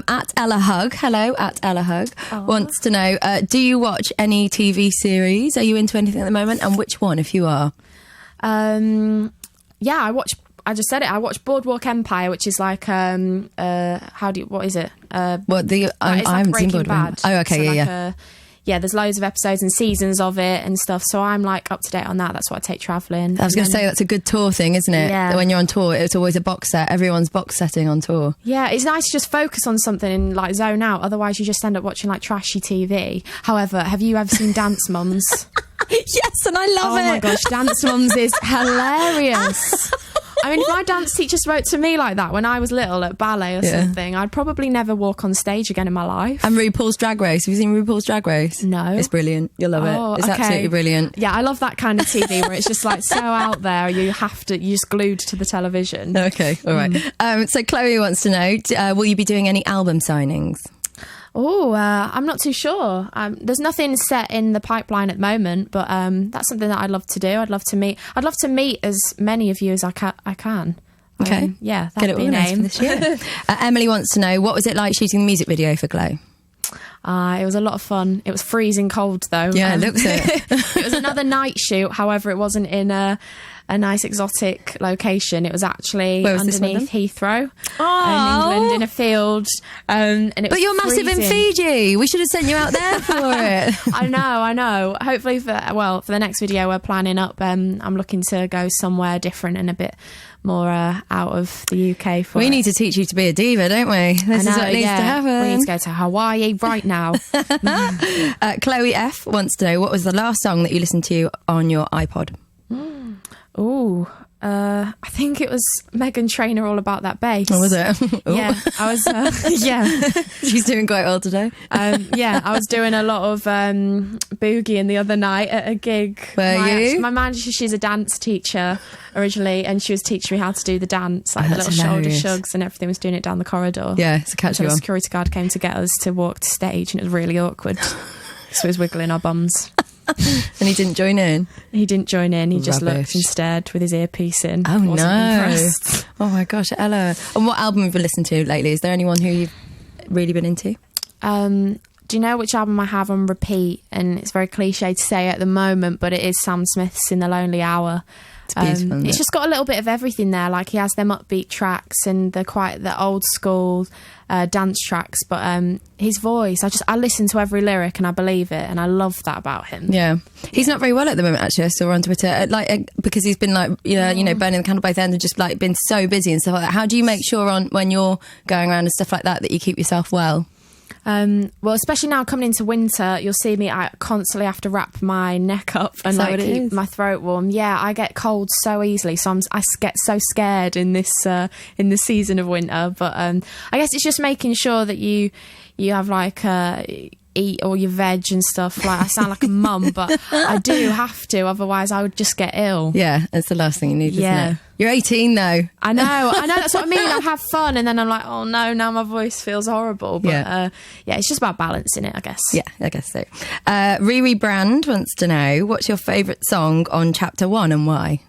At Ella Hug, hello, at Ella Hug, wants to know, do you watch any TV series? Are you into anything at the moment? And which one, if you are? Yeah, I just said it. I watched Boardwalk Empire, which is like what is it? I haven't seen Boardwalk Empire. Oh, okay, so yeah, there's loads of episodes and seasons of it and stuff. So I'm like up to date on that. That's what I take travelling. I was going to say, that's a good tour thing, isn't it? Yeah. When you're on tour, it's always a box set. Everyone's box setting on tour. Yeah, it's nice to just focus on something and like zone out. Otherwise, you just end up watching like trashy TV. However, have you ever seen Dance Mums? Yes, and I love it. Oh my gosh, Dance Mums is hilarious. I mean, if my dance teacher spoke to me like that when I was little at ballet or something, I'd probably never walk on stage again in my life. And RuPaul's Drag Race. Have you seen RuPaul's Drag Race? No. It's brilliant. You'll love it. It's absolutely brilliant. Yeah, I love that kind of TV where it's just like so out there, you're just glued to the television. Okay, all right. So Chloe wants to know, will you be doing any album signings? Oh, I'm not too sure. There's nothing set in the pipeline at the moment, but that's something that I'd love to do. I'd love to meet as many of you as I can. Okay. Yeah, get it that'd be an aim. for this year. Emily wants to know, what was it like shooting the music video for Glow? It was a lot of fun. It was freezing cold though. Yeah, it looks it. It was another night shoot. However, it wasn't in a nice exotic location. It was actually underneath Heathrow in England in a field. But you're massive in Fiji. We should have sent you out there for it. I know. Hopefully for the next video we're planning up, I'm looking to go somewhere different and a bit more out of the UK for We need to teach you to be a diva, don't we? This is what needs to happen. We need to go to Hawaii right now. Chloe F wants to know, what was the last song that you listened to on your iPod? I think it was Meghan Trainor, All About That Bass. Oh, was it? Yeah, I was. Yeah, she's doing quite well today. Yeah, I was doing a lot of boogieing the other night at a gig. My manager, she's a dance teacher originally, and she was teaching me how to do the dance, like the little shoulder shrugs and everything. Was doing it down the corridor. Yeah, it's a catchy one. The security guard came to get us to walk to stage, and it was really awkward. So he was wiggling our bums. And he didn't join in? He didn't join in. He just looked and stared with his earpiece in. Oh, Wasn't impressed. Oh, my gosh, Ella. And what album have you listened to lately? Is there anyone who you've really been into? Do you know which album I have on repeat? And it's very cliche to say at the moment, but it is Sam Smith's In the Lonely Hour. It's beautiful, it's just got a little bit of everything there. Like, he has them upbeat tracks and the old school dance tracks, but his voice, I listen to every lyric and I believe it, and I love that about him. Yeah, he's not very well at the moment. Actually, I saw on Twitter, because he's been burning the candle by the end and just like been so busy and stuff like that. How do you make sure when you're going around and stuff like that you keep yourself well? Well, especially now coming into winter, you'll see me, I constantly have to wrap my neck up and keep my throat warm. Yeah, I get cold so easily, so I get so scared in this season of winter. But I guess it's just making sure that you have eat all your veg and stuff. Like, I sound like a mum, but I do have to, otherwise I would just get ill. Yeah, it's the last thing you need, isn't it? You're 18 though. I know, that's what I mean. I have fun and then I'm like, oh no, now my voice feels horrible. But it's just about balancing it, I guess. Yeah, I guess so. Riri Brand wants to know, what's your favourite song on Chapter 1 and why?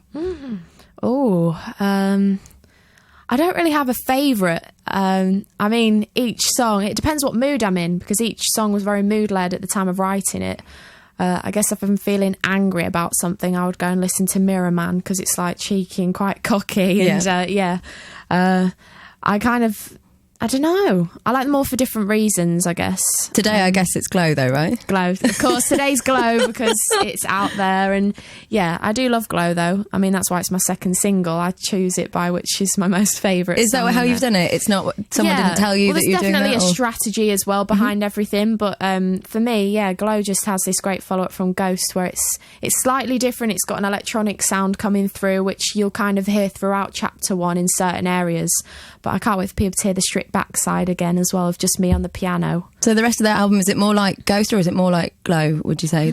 I don't really have a favourite. I mean, each song, it depends what mood I'm in, because each song was very mood-led at the time of writing it. I guess if I'm feeling angry about something, I would go and listen to Mirror Man, because it's like cheeky and quite cocky. And I don't know. I like them all for different reasons, I guess. Today, I guess it's Glow, though, right? Glow. Of course, today's Glow because it's out there. And yeah, I do love Glow, though. I mean, that's why it's my second single. I choose it by which is my most favourite. Is that how you've done it? It's not someone didn't tell you that you're doing that? There's definitely a strategy as well behind everything. But for me, Glow just has this great follow-up from Ghost where it's slightly different. It's got an electronic sound coming through, which you'll kind of hear throughout Chapter 1 in certain areas. But I can't wait for people to hear the stripped backside again as well, of just me on the piano. So the rest of that album, is it more like Ghost or is it more like Glow, would you say?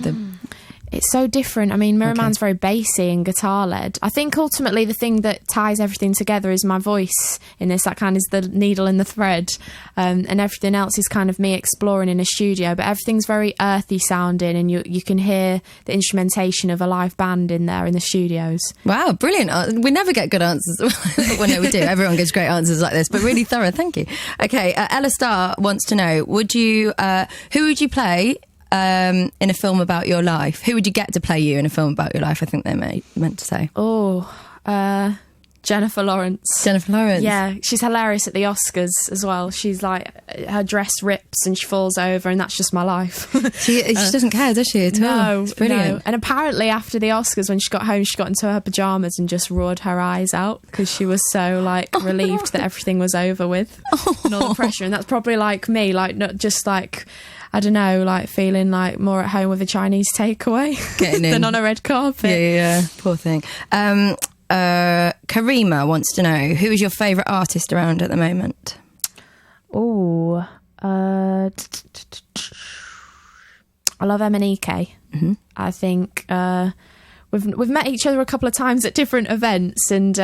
it's so different. I mean, Miraman's very bassy and guitar led. I think ultimately the thing that ties everything together is my voice in this. That kind of is the needle in the thread, and everything else is kind of me exploring in a studio. But everything's very earthy sounding, and you can hear the instrumentation of a live band in there in the studios. Wow, brilliant! We never get good answers. Well, no, we do. Everyone gives great answers like this, but really thorough. Thank you. Okay, Ella Starr wants to know: who would you play in a film about your life? Who would you get to play you in a film about your life? I think they meant to say. Jennifer Lawrence. Jennifer Lawrence. Yeah, she's hilarious at the Oscars as well. She's like, her dress rips and she falls over, and that's just my life. She doesn't care, does she, at all? No, it's brilliant. No. And apparently after the Oscars, when she got home, she got into her pyjamas and just roared her eyes out because she was so like relieved that everything was over with and all the pressure. And that's probably like me, like not just like, I don't know, like feeling like more at home with a Chinese takeaway than on a red carpet. Yeah. Poor thing. Karima wants to know, who is your favourite artist around at the moment? I love Emanike. Mm-hmm. I think we've met each other a couple of times at different events, and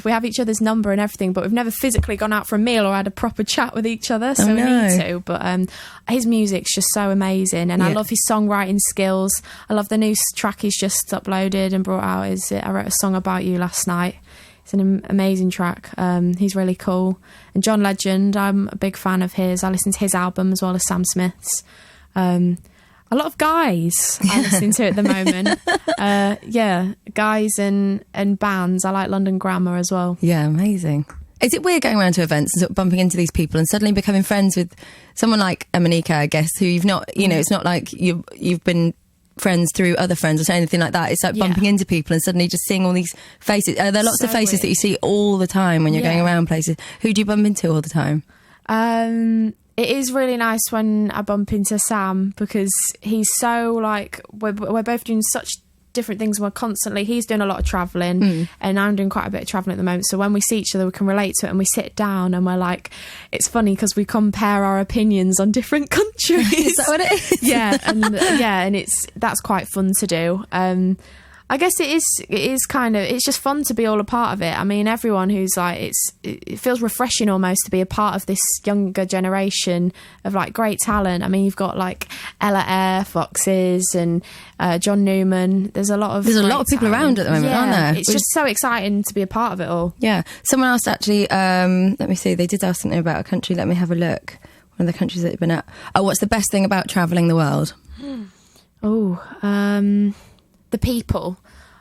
we have each other's number and everything, but we've never physically gone out for a meal or had a proper chat with each other. So we need to. But his music's just so amazing, and I love his songwriting skills. I love the new track he's just uploaded and brought out. I wrote a song about you last night. It's an amazing track. He's really cool. And John Legend, I'm a big fan of his. I listen to his album as well as Sam Smith's. A lot of guys I'm listening to at the moment. Guys and bands. I like London Grammar as well. Yeah, amazing. Is it weird going around to events and sort of bumping into these people and suddenly becoming friends with someone like Emanike, I guess, who you've not, it's not like you've been friends through other friends or anything like that. It's like bumping into people and suddenly just seeing all these faces. There are lots of faces that you see all the time when you're going around places. Who do you bump into all the time? It is really nice when I bump into Sam because he's so like, we're both doing such different things. He's doing a lot of travelling and I'm doing quite a bit of travelling at the moment. So when we see each other, we can relate to it and we sit down and we're like, it's funny because we compare our opinions on different countries. Is that what it is? and that's quite fun to do. I guess it is kind of, it's just fun to be all a part of it. I mean, everyone who's like, it feels refreshing almost to be a part of this younger generation of like great talent. I mean, you've got like Ella Eyre, Foxes and John Newman. There's a lot of people around at the moment, aren't there? It's just so exciting to be a part of it all. Yeah. Someone asked actually, let me see, they did ask something about a country. Let me have a look. One of the countries that you've been at. Oh, what's the best thing about travelling the world? The people.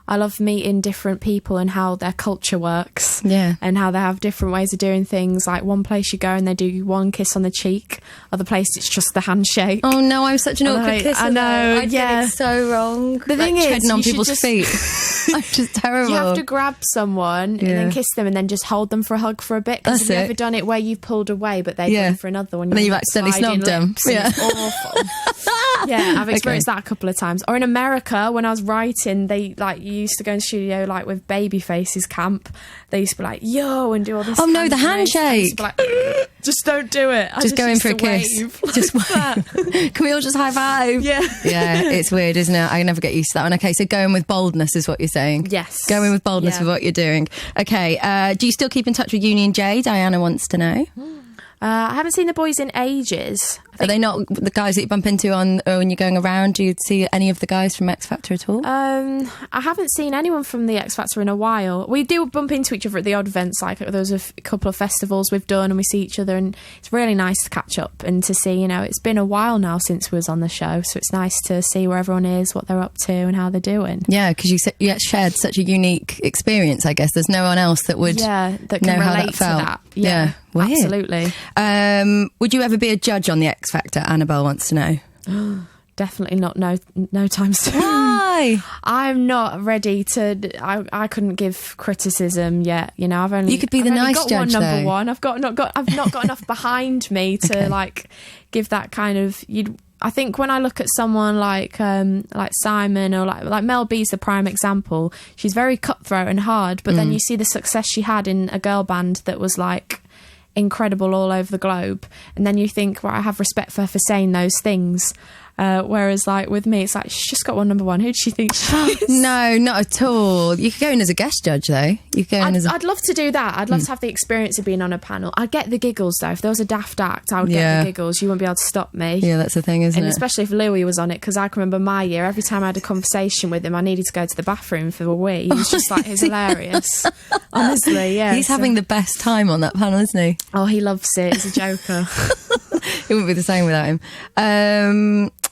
I love meeting different people and how their culture works. Yeah. And how they have different ways of doing things. Like one place you go and they do one kiss on the cheek. Other place it's just the handshake. Oh no, I'm such an awkward kisser. I know. I get it so wrong. The thing is, treading on people's feet. I'm just terrible. You have to grab someone and then kiss them and then just hold them for a hug for a bit. Because have you ever done it where you've pulled away but they're going for another one? And then you've accidentally snobbed them. Yeah. It's awful. Yeah, I've experienced that a couple of times. Or in America, when I was writing, they you used to go in the studio like with Babyface's camp. They used to be like, yo, and do all this. Oh no, the handshake. Like, just don't do it. Just go in for a kiss. Just can we all just high five? Yeah. Yeah, it's weird, isn't it? I never get used to that one. Okay, so going with boldness is what you're saying. Yes. Going with boldness with what you're doing. Okay, do you still keep in touch with Union J? Diana wants to know. I haven't seen the boys in ages. Are they not the guys that you bump into when you're going around? Do you see any of the guys from X Factor at all? I haven't seen anyone from the X Factor in a while. We do bump into each other at the odd events, like there was a couple of festivals we've done and we see each other and it's really nice to catch up and to see, it's been a while now since we was on the show, so it's nice to see where everyone is, what they're up to and how they're doing. Yeah, because you shared such a unique experience, I guess. There's no one else that would that can relate to that. Yeah. Weird. Absolutely. Would you ever be a judge on the X Factor? Annabelle wants to know. Definitely not. No time soon. Why? I'm not ready to. I couldn't give criticism yet. I've only. You could be the nice got judge. Number one. I've not got enough behind me to give that kind of. I think when I look at someone like Simon or like Mel B's the prime example. She's very cutthroat and hard, but then you see the success she had in a girl band that was incredible all over the globe, and then you think, well, I have respect for her for saying those things. Whereas like with me, it's like, she's just got one number one. Who does she think she is? No, not at all. You could go in as a guest judge though. You could go in I'd love to do that. I'd love to have the experience of being on a panel. I'd get the giggles though. If there was a daft act, I would get the giggles. You wouldn't be able to stop me. Yeah, that's the thing, isn't it? And especially if Louis was on it, because I can remember my year, every time I had a conversation with him, I needed to go to the bathroom for a wee. He was just like, he's hilarious. Honestly, yeah. He's having the best time on that panel, isn't he? Oh, he loves it. He's a joker. It wouldn't be the same without him.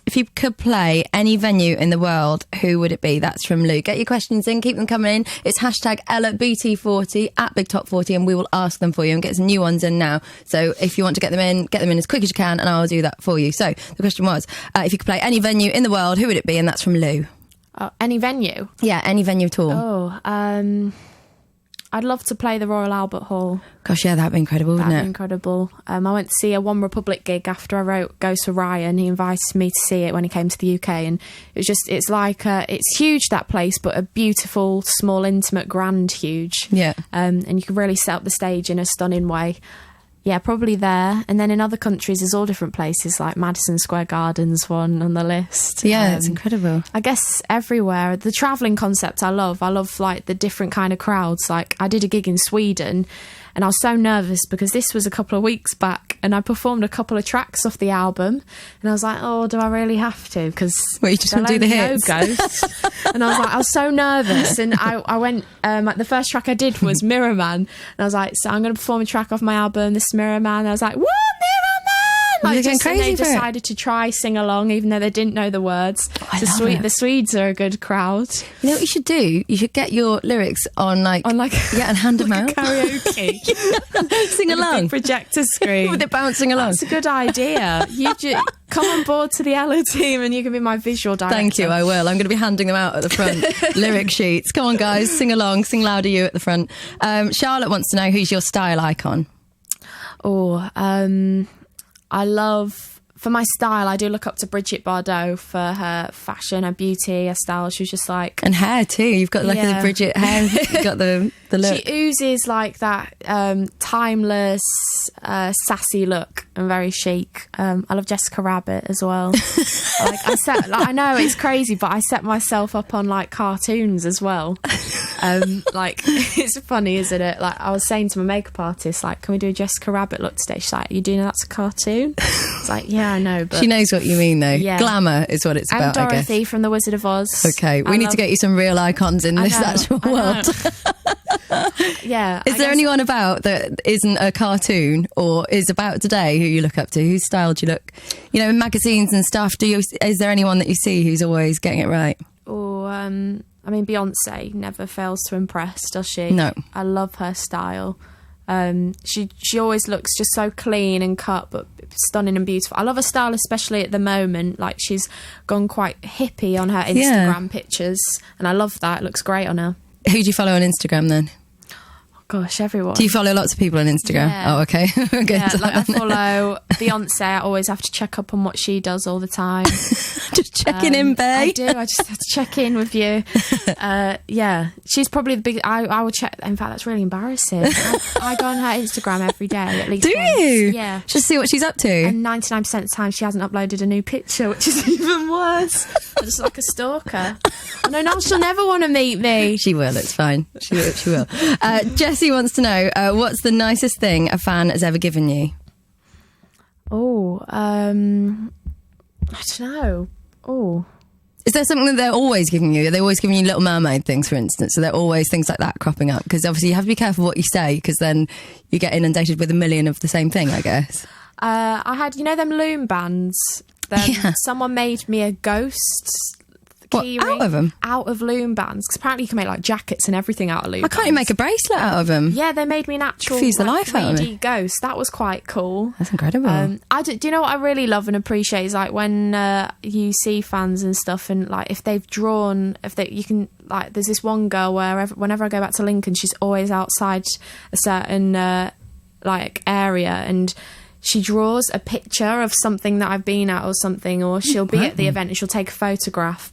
If you could play any venue in the world, who would it be? That's from Lou. Get your questions in, keep them coming in. It's hashtag #BT40 at Big Top 40, and we will ask them for you and get some new ones in now. So if you want to get them in as quick as you can, and I'll do that for you. So the question was, if you could play any venue in the world, who would it be? And that's from Lou. Any venue? Yeah, any venue at all. I'd love to play the Royal Albert Hall. Gosh, yeah, that'd be incredible, wouldn't it? That'd be incredible. I went to see a One Republic gig after I wrote Ghost of Ryan. He invited me to see it when he came to the UK, and it's like it's huge, that place, but a beautiful, small, intimate, grand, huge. Yeah. And you can really set up the stage in a stunning way. Yeah, probably there. And then in other countries, there's all different places, like Madison Square Garden's one on the list. Yeah, it's incredible. I guess everywhere. The travelling concept I love. I love like the different kind of crowds. Like I did a gig in Sweden, and I was so nervous because this was a couple of weeks back, and I performed a couple of tracks off the album, and I was like, oh, do I really have to? Because you just want to do the hits. And I was like, I was so nervous, and I went, like the first track I did was Mirror Man, and I was like, so I'm going to perform a track off my album, This Mirror Man, and I was like, what, Mirror Man? Like, just, crazy, and they decided to try sing along, even though they didn't know the words. The Swedes are a good crowd. You know what you should do? You should get your lyrics on and hand them out. Karaoke. Sing along. A big projector screen. With it bouncing along. That's a good idea. You come on board to the Ella team and you can be my visual director. Thank you, I will. I'm going to be handing them out at the front. Lyric sheets. Come on, guys, sing along. Sing louder, you at the front. Charlotte wants to know, who's your style icon? I love, for my style, I do look up to Brigitte Bardot for her fashion, her beauty, her style. She was just like... And hair too. You've got like a Brigitte hair. You've got the look. She oozes like that timeless, sassy look and very chic. I love Jessica Rabbit as well. I know it's crazy, but I set myself up on like cartoons as well. It's funny, isn't it? Like I was saying to my makeup artist, like, can we do a Jessica Rabbit look today? She's like, you do know that's a cartoon? It's like, yeah, I know, but she knows what you mean though. Yeah. Glamour is what it's about, Dorothy, I guess. From The Wizard of Oz. Okay, we need to get you some real icons in this actual world. Yeah. Is there anyone about that isn't a cartoon or is about today who you look up to? Whose style do you look? You know, in magazines and stuff, is there anyone that you see who's always getting it right? I mean, Beyonce never fails to impress, does she? No. I love her style. She always looks just so clean and cut, but stunning and beautiful. I love her style, especially at the moment. Like she's gone quite hippie on her Instagram pictures, and I love that. It looks great on her. Who do you follow on Instagram then? Gosh, everyone. Do you follow lots of people on Instagram? Yeah. Oh, okay. I follow Beyonce. I always have to check up on what she does all the time. Just checking in, babe. I do. I just have to check in with you. Yeah, she's probably the big. I would check. In fact, that's really embarrassing. I go on her Instagram every day at least. Do once. you? Yeah. Just see what she's up to. And 99% of the time, she hasn't uploaded a new picture, which is even worse. I'm just like a stalker. No, she'll never want to meet me. She will. It's fine. She will. Jessie wants to know, what's the nicest thing a fan has ever given you? I don't know. Is there something that they're always giving you? Are they always giving you Little Mermaid things, for instance? So they're always things like that cropping up? Because obviously you have to be careful what you say, because then you get inundated with a million of the same thing, I guess. I had, them loom bands. Someone made me a ghost key ring out of them? Out of loom bands, because apparently you can make like jackets and everything out of loom bands. Can't you make a bracelet out of them? Yeah, they made me an actual Confuse the life out of me. ghost. That was quite cool. That's incredible. Do you know what I really love and appreciate is like when you see fans and stuff, and like if they've drawn, you can like. There's this one girl where whenever I go back to Lincoln, she's always outside a certain like area, and she draws a picture of something that I've been at or something, or she'll be at the event and she'll take a photograph,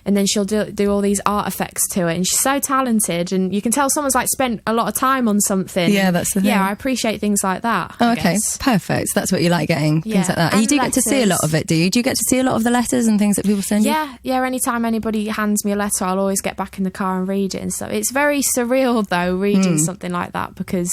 and then she'll do all these art effects to it, and she's so talented, and you can tell someone's like spent a lot of time on something. Yeah, that's the thing. Yeah, I appreciate things like that. Oh, okay, perfect. So that's what you like getting, things like that. And you do get to see a lot of it, do you? Do you get to see a lot of the letters and things that people send you? Yeah, anytime anybody hands me a letter, I'll always get back in the car and read it and stuff. It's very surreal though, reading something like that, because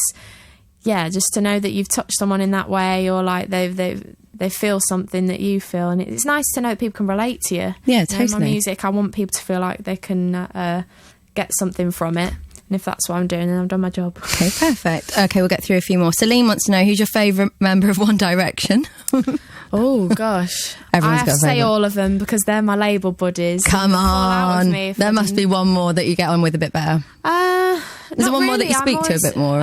just to know that you've touched someone in that way, or like they feel something that you feel, and it's nice to know that people can relate to you. Yeah, totally. My music, I want people to feel like they can get something from it, and if that's what I'm doing, then I've done my job. Okay, perfect. Okay, we'll get through a few more. Celine wants to know, who's your favourite member of One Direction? Oh gosh, Everyone's I have got a to say favourite. all of them, because they're my label buddies. Come on, there must be one more that you get on with a bit better. Is there one more that you speak to a bit more?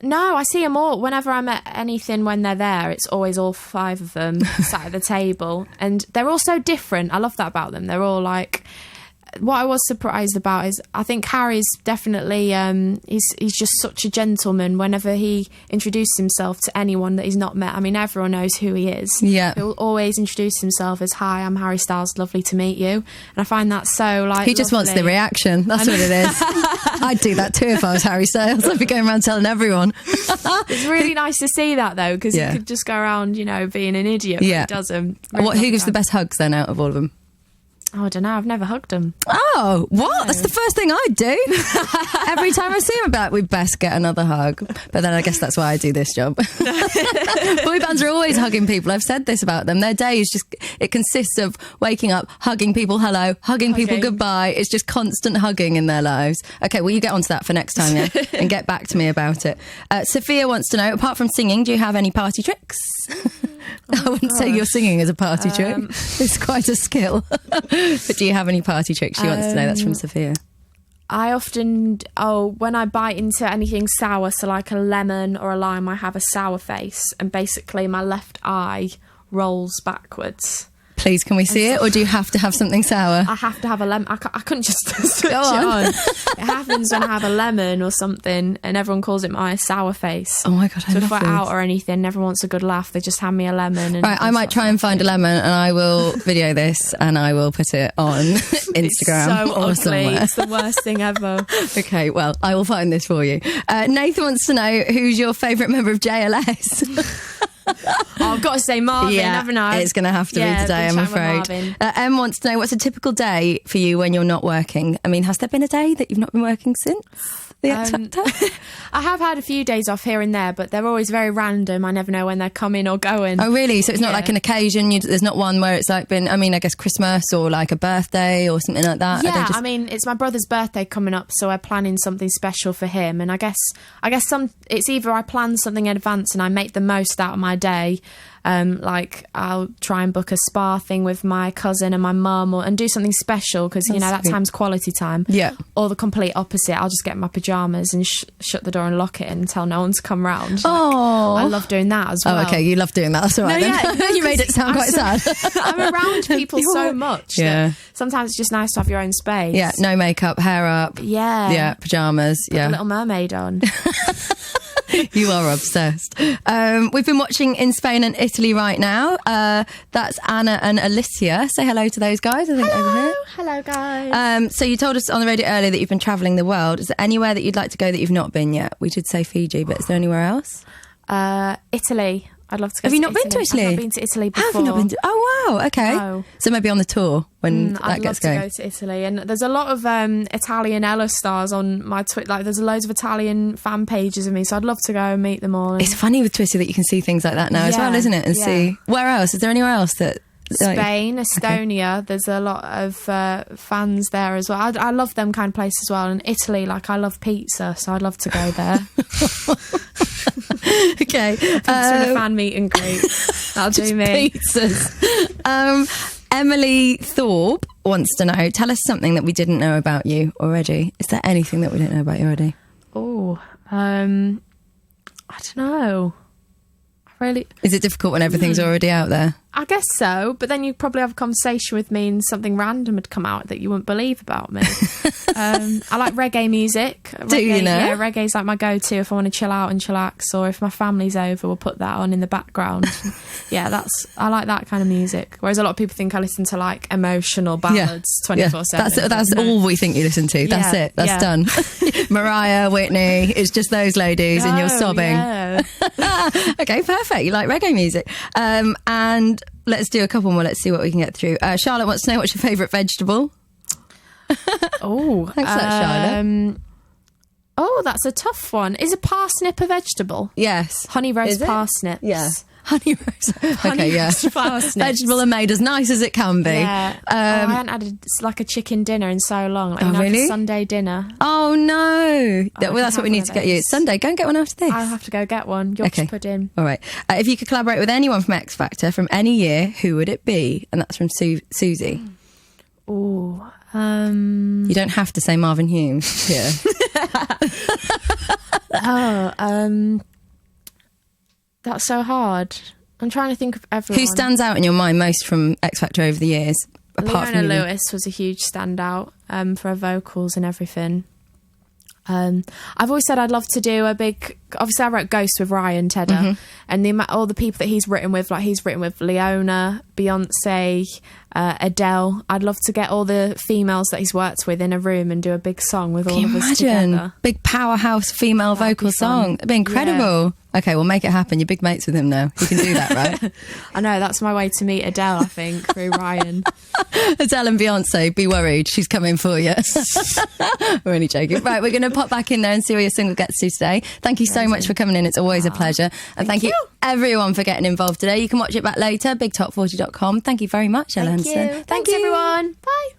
No, I see them all. Whenever I'm at anything when they're there, it's always all 5 of them sat at the table. And they're all so different. I love that about them. They're all like... What I was surprised about is I think Harry's definitely... he's just such a gentleman whenever he introduces himself to anyone that he's not met. I mean, everyone knows who he is. Yeah. He'll always introduce himself as, "Hi, I'm Harry Styles, lovely to meet you." And I find that so, like, he just wants the reaction. That's what it is. I'd do that too if I was Harry Styles. I'd be going around telling everyone. It's really nice to see that though, because he could just go around, being an idiot, but he doesn't. Really who gives the best hugs then out of all of them? Oh, I don't know. I've never hugged him. Oh, what? No. That's the first thing I'd do. Every time I see him, I'd be like, we best get another hug. But then I guess that's why I do this job. Boy bands are always hugging people. I've said this about them. Their day is just, it consists of waking up, hugging people hello, hugging people goodbye. It's just constant hugging in their lives. Okay, well, you get onto that for next time, yeah? And get back to me about it. Sophia wants to know, apart from singing, do you have any party tricks? I wouldn't say your singing is a party trick. It's quite a skill. But do you have any party tricks? She wants to know. That's from Sophia. I often, when I bite into anything sour, so like a lemon or a lime, I have a sour face, and basically my left eye rolls backwards. Please, can we see it? Or do you have to have something sour? I have to have a lemon. I couldn't just switch it on. It happens when I have a lemon or something, and everyone calls it my sour face. Oh my God, I love So if we're this. out or anything, everyone wants a good laugh, they just hand me a lemon. And right, I might try and find a lemon, and I will video this, and I will put it on Instagram it's so or ugly. somewhere. It's the worst thing ever. Okay, well, I will find this for you. Nathan wants to know, who's your favourite member of JLS? I've got to say Marvin, haven't I? It's going to have to be today, I'm afraid. Em wants to know, what's a typical day for you when you're not working? I mean, has there been a day that you've not been working since the X Factor? I have had a few days off here and there, but they're always very random. I never know when they're coming or going. Oh, really? So it's not like an occasion? There's not one where it's like been, I mean, I guess Christmas or like a birthday or something like that? Yeah, I mean, it's my brother's birthday coming up, so we're planning something special for him. And I guess it's either I plan something in advance and I make the most out of my day. Like I'll try and book a spa thing with my cousin and my mum, and do something special, because that time's quality time. Yeah. Or the complete opposite, I'll just get in my pajamas and shut the door and lock it and tell no one to come round. Oh, I love doing that as well. Oh, okay, you love doing that. That's all right. You made it sound quite sad. I'm around people so much. Yeah. Sometimes it's just nice to have your own space. Yeah. No makeup, hair up. Yeah. Yeah. Pajamas. Put the Little Mermaid on. You are obsessed. We've been watching in Spain and Italy right now. That's Anna and Alicia. Say hello to those guys, I think, over here. Hello, guys. So you told us on the radio earlier that you've been travelling the world. Is there anywhere that you'd like to go that you've not been yet? We did say Fiji, but is there anywhere else? Italy. I'd love to go Have to you not been to Italy? I've not been to Italy before. Have you not been to? Oh, wow. Okay. No. So maybe on the tour when that gets going. I'd love to go to Italy. And there's a lot of Italian Ella stars on my Twitter. Like, there's loads of Italian fan pages of me, so I'd love to go and meet them all. It's funny with Twitter that you can see things like that now as well, isn't it? And see. Where else? Is there anywhere else that... Spain, Estonia, okay. There's a lot of fans there as well. I love them kind of places as well. And Italy, like, I love pizza, so I'd love to go there. Okay. Pizza and a fan meet and greet. That'll do me. Pizzas. Emily Thorpe wants to know, tell us something that we didn't know about you already. Is there anything that we didn't know about you already? Oh, I don't know. Really, is it difficult when everything's already out there? I guess so, but then you'd probably have a conversation with me and something random would come out that you wouldn't believe about me. I like reggae music. Do you know? Yeah, reggae's like my go-to if I want to chill out and chillax, or if my family's over, we'll put that on in the background. Yeah, I like that kind of music. Whereas a lot of people think I listen to like emotional ballads 24/7. That's all we think you listen to. That's it. That's done. Mariah, Whitney, it's just those ladies and you're sobbing. Yeah. Okay, perfect. You like reggae music. And let's do a couple more. Let's see what we can get through. Charlotte wants to know, what's your favourite vegetable? Oh, thanks for that, Charlotte. Oh, that's a tough one. Is a parsnip a vegetable? Yes. Honey roast parsnips. Yeah. Honey roast. Okay, yeah. Parsnips. Vegetable are made as nice as it can be. Yeah. I haven't had a chicken dinner in so long. Like, really? A Sunday dinner. Oh no. That's what we need to get you. It's Sunday. Go and get one after this. I'll have to go get one. Yorkshire pudding. All right. If you could collaborate with anyone from X Factor from any year, who would it be? And that's from Susie. Oh. You don't have to say Marvin Humes here. That's so hard. I'm trying to think of everyone. Who stands out in your mind most from X Factor over the years? Apart Leona from Lewis was a huge standout for her vocals and everything. I've always said I'd love to do a big... Obviously, I wrote Ghost with Ryan Tedder, and all the people that he's written with, like he's written with Leona, Beyonce, Adele. I'd love to get all the females that he's worked with in a room and do a big song with all of us together. Big powerhouse female vocal song. It'd be incredible. Yeah. Okay, we'll make it happen. You're big mates with him now. You can do that, right? I know, that's my way to meet Adele, I think, through Ryan. Adele and Beyonce, be worried. She's coming for you. We're only joking. Right, we're going to pop back in there and see where your single gets to today. Thank you so much for coming in. It's always a pleasure. And thank you everyone for getting involved today. You can watch it back later, bigtop40.com. Thank you very much, Ella Henderson. Thanks everyone. Bye.